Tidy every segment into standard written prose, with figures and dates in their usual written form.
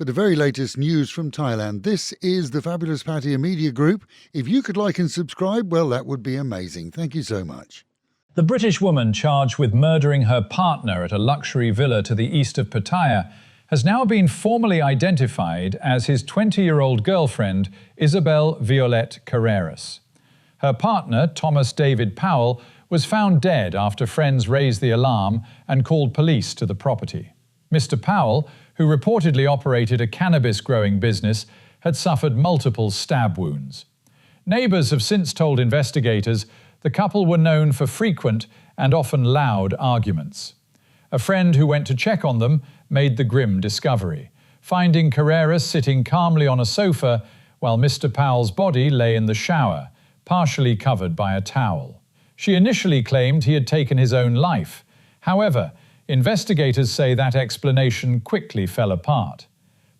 for the very latest news from Thailand. This is the fabulous Pattaya Media Group. If you could like and subscribe, well, that would be amazing. Thank you so much. The British woman charged with murdering her partner at a luxury villa to the east of Pattaya has now been formally identified as his 20-year-old girlfriend, Isabel Violette Carreras. Her partner, Thomas David Powell, was found dead after friends raised the alarm and called police to the property. Mr. Powell, who reportedly operated a cannabis-growing business, had suffered multiple stab wounds. Neighbours have since told investigators the couple were known for frequent and often loud arguments. A friend who went to check on them made the grim discovery, finding Carreras sitting calmly on a sofa while Mr. Powell's body lay in the shower, partially covered by a towel. She initially claimed he had taken his own life. However, investigators say that explanation quickly fell apart.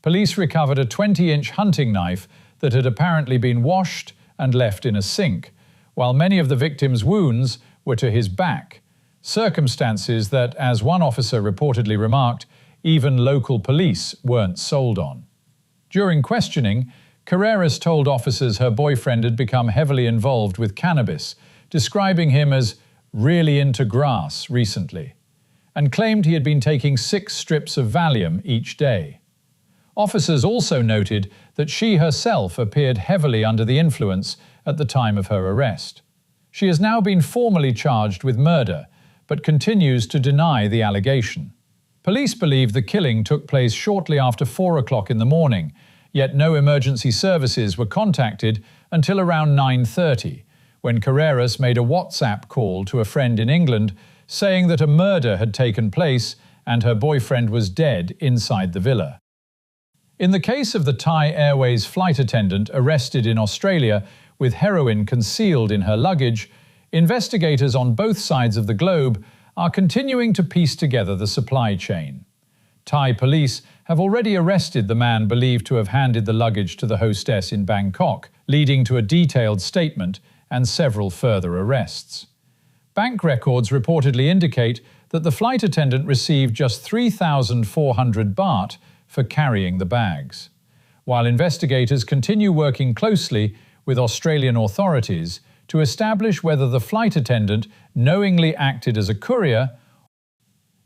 Police recovered a 20-inch hunting knife that had apparently been washed and left in a sink, while many of the victim's wounds were to his back, circumstances that, as one officer reportedly remarked, even local police weren't sold on. During questioning, Carreras told officers her boyfriend had become heavily involved with cannabis, describing him as really into grass recently, and claimed he had been taking 6 strips of Valium each day. Officers also noted that she herself appeared heavily under the influence at the time of her arrest. She has now been formally charged with murder, but continues to deny the allegation. Police believe the killing took place shortly after 4 o'clock in the morning, yet no emergency services were contacted until around 9:30, when Carreras made a WhatsApp call to a friend in England saying that a murder had taken place and her boyfriend was dead inside the villa. In the case of the Thai Airways flight attendant arrested in Australia with heroin concealed in her luggage, investigators on both sides of the globe are continuing to piece together the supply chain. Thai police have already arrested the man believed to have handed the luggage to the hostess in Bangkok, leading to a detailed statement and several further arrests. Bank records reportedly indicate that the flight attendant received just 3,400 baht for carrying the bags. While investigators continue working closely with Australian authorities to establish whether the flight attendant knowingly acted as a courier.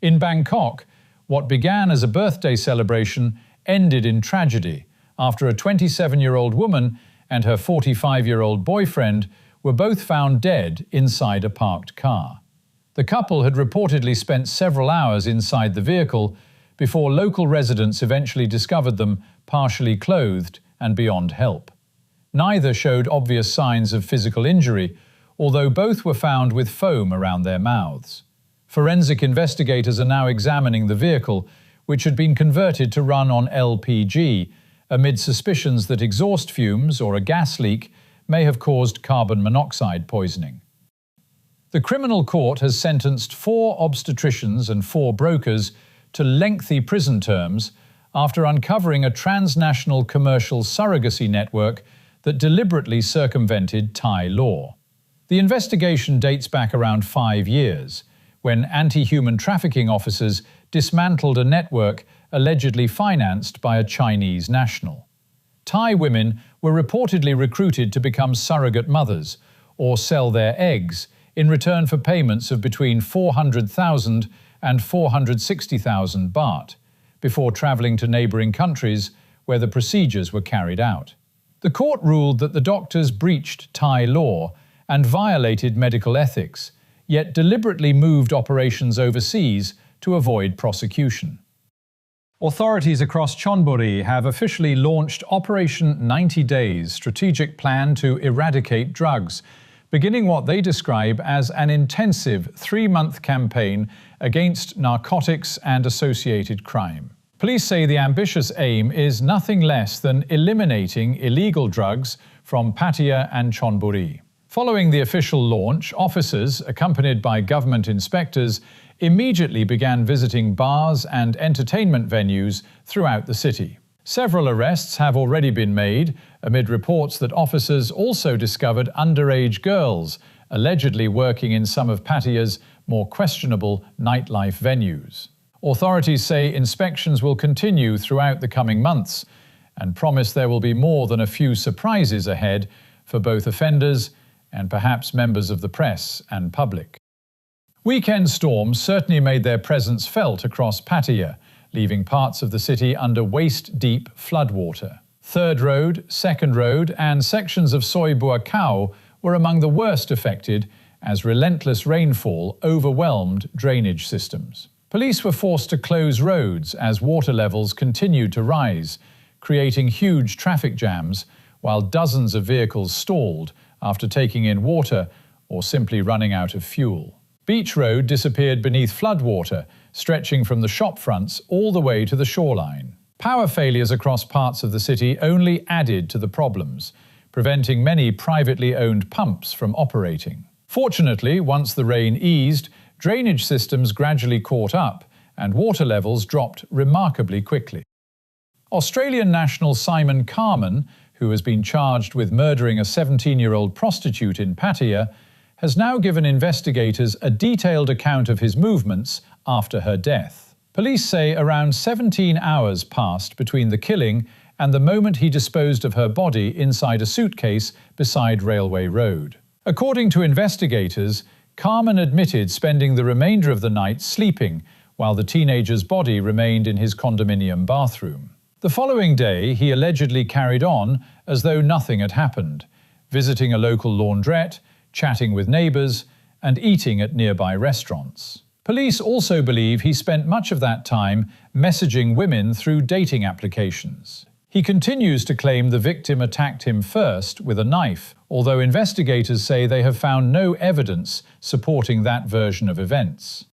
In Bangkok, what began as a birthday celebration ended in tragedy after a 27-year-old woman and her 45-year-old boyfriend were both found dead inside a parked car. The couple had reportedly spent several hours inside the vehicle before local residents eventually discovered them partially clothed and beyond help. Neither showed obvious signs of physical injury, although both were found with foam around their mouths. Forensic investigators are now examining the vehicle, which had been converted to run on LPG, amid suspicions that exhaust fumes or a gas leak may have caused carbon monoxide poisoning. The criminal court has sentenced 4 obstetricians and 4 brokers to lengthy prison terms after uncovering a transnational commercial surrogacy network that deliberately circumvented Thai law. The investigation dates back around 5 years, when anti-human trafficking officers dismantled a network allegedly financed by a Chinese national. Thai women were reportedly recruited to become surrogate mothers or sell their eggs in return for payments of between 400,000 and 460,000 baht, before travelling to neighbouring countries where the procedures were carried out. The court ruled that the doctors breached Thai law and violated medical ethics, yet deliberately moved operations overseas to avoid prosecution. Authorities across Chonburi have officially launched Operation 90 Days strategic plan to eradicate drugs, beginning what they describe as an intensive 3-month campaign against narcotics and associated crime. Police say the ambitious aim is nothing less than eliminating illegal drugs from Pattaya and Chonburi. Following the official launch, officers, accompanied by government inspectors, immediately began visiting bars and entertainment venues throughout the city. Several arrests have already been made, amid reports that officers also discovered underage girls, allegedly working in some of Pattaya's more questionable nightlife venues. Authorities say inspections will continue throughout the coming months and promise there will be more than a few surprises ahead for both offenders and perhaps members of the press and public. Weekend storms certainly made their presence felt across Pattaya, leaving parts of the city under waist-deep floodwater. Third Road, Second Road and sections of Soi Buakau were among the worst affected as relentless rainfall overwhelmed drainage systems. Police were forced to close roads as water levels continued to rise, creating huge traffic jams, while dozens of vehicles stalled after taking in water or simply running out of fuel. Beach Road disappeared beneath floodwater, stretching from the shop fronts all the way to the shoreline. Power failures across parts of the city only added to the problems, preventing many privately owned pumps from operating. Fortunately, once the rain eased, drainage systems gradually caught up and water levels dropped remarkably quickly. Australian national Simon Carman, who has been charged with murdering a 17-year-old prostitute in Pattaya, has now given investigators a detailed account of his movements after her death. Police say around 17 hours passed between the killing and the moment he disposed of her body inside a suitcase beside Railway Road. According to investigators, Carman admitted spending the remainder of the night sleeping while the teenager's body remained in his condominium bathroom. The following day, he allegedly carried on as though nothing had happened, visiting a local laundrette, chatting with neighbours, and eating at nearby restaurants. Police also believe he spent much of that time messaging women through dating applications. He continues to claim the victim attacked him first with a knife, although investigators say they have found no evidence supporting that version of events.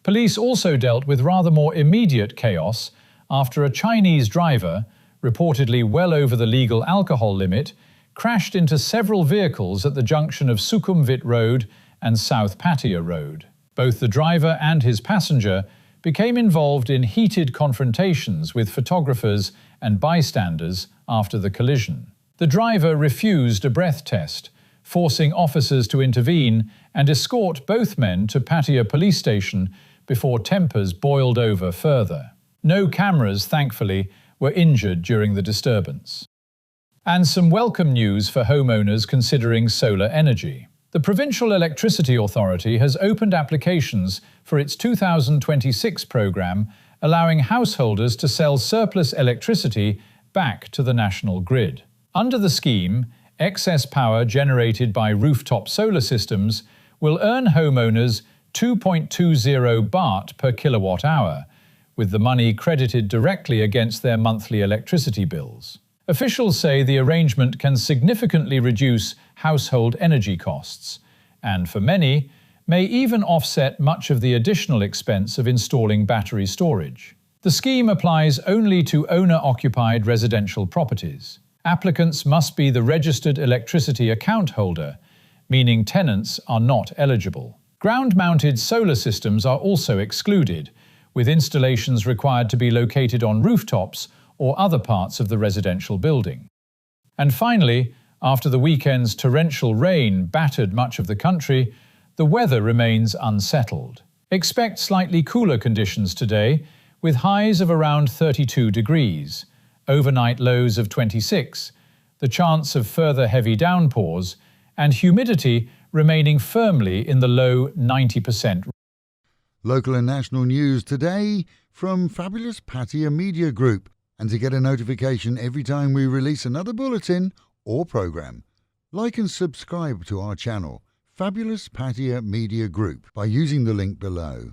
Police also dealt with rather more immediate chaos after a Chinese driver, reportedly well over the legal alcohol limit, crashed into several vehicles at the junction of Sukhumvit Road and South Pattaya Road. Both the driver and his passenger became involved in heated confrontations with photographers and bystanders after the collision. The driver refused a breath test, forcing officers to intervene and escort both men to Pattaya police station before tempers boiled over further. No cameras, thankfully, were injured during the disturbance. And some welcome news for homeowners considering solar energy. The Provincial Electricity Authority has opened applications for its 2026 programme, allowing householders to sell surplus electricity back to the national grid. Under the scheme, excess power generated by rooftop solar systems will earn homeowners 2.20 baht per kilowatt hour, with the money credited directly against their monthly electricity bills. Officials say the arrangement can significantly reduce household energy costs, and for many, may even offset much of the additional expense of installing battery storage. The scheme applies only to owner-occupied residential properties. Applicants must be the registered electricity account holder, meaning tenants are not eligible. Ground-mounted solar systems are also excluded, with installations required to be located on rooftops or other parts of the residential building. And finally, after the weekend's torrential rain battered much of the country, the weather remains unsettled. Expect slightly cooler conditions today, with highs of around 32 degrees, overnight lows of 26, the chance of further heavy downpours, and humidity remaining firmly in the low 90%. Local and national news today from Fabulous Pattaya Media Group. And to get a notification every time we release another bulletin or programme, like and subscribe to our channel, Fabulous Pattaya Media Group, by using the link below.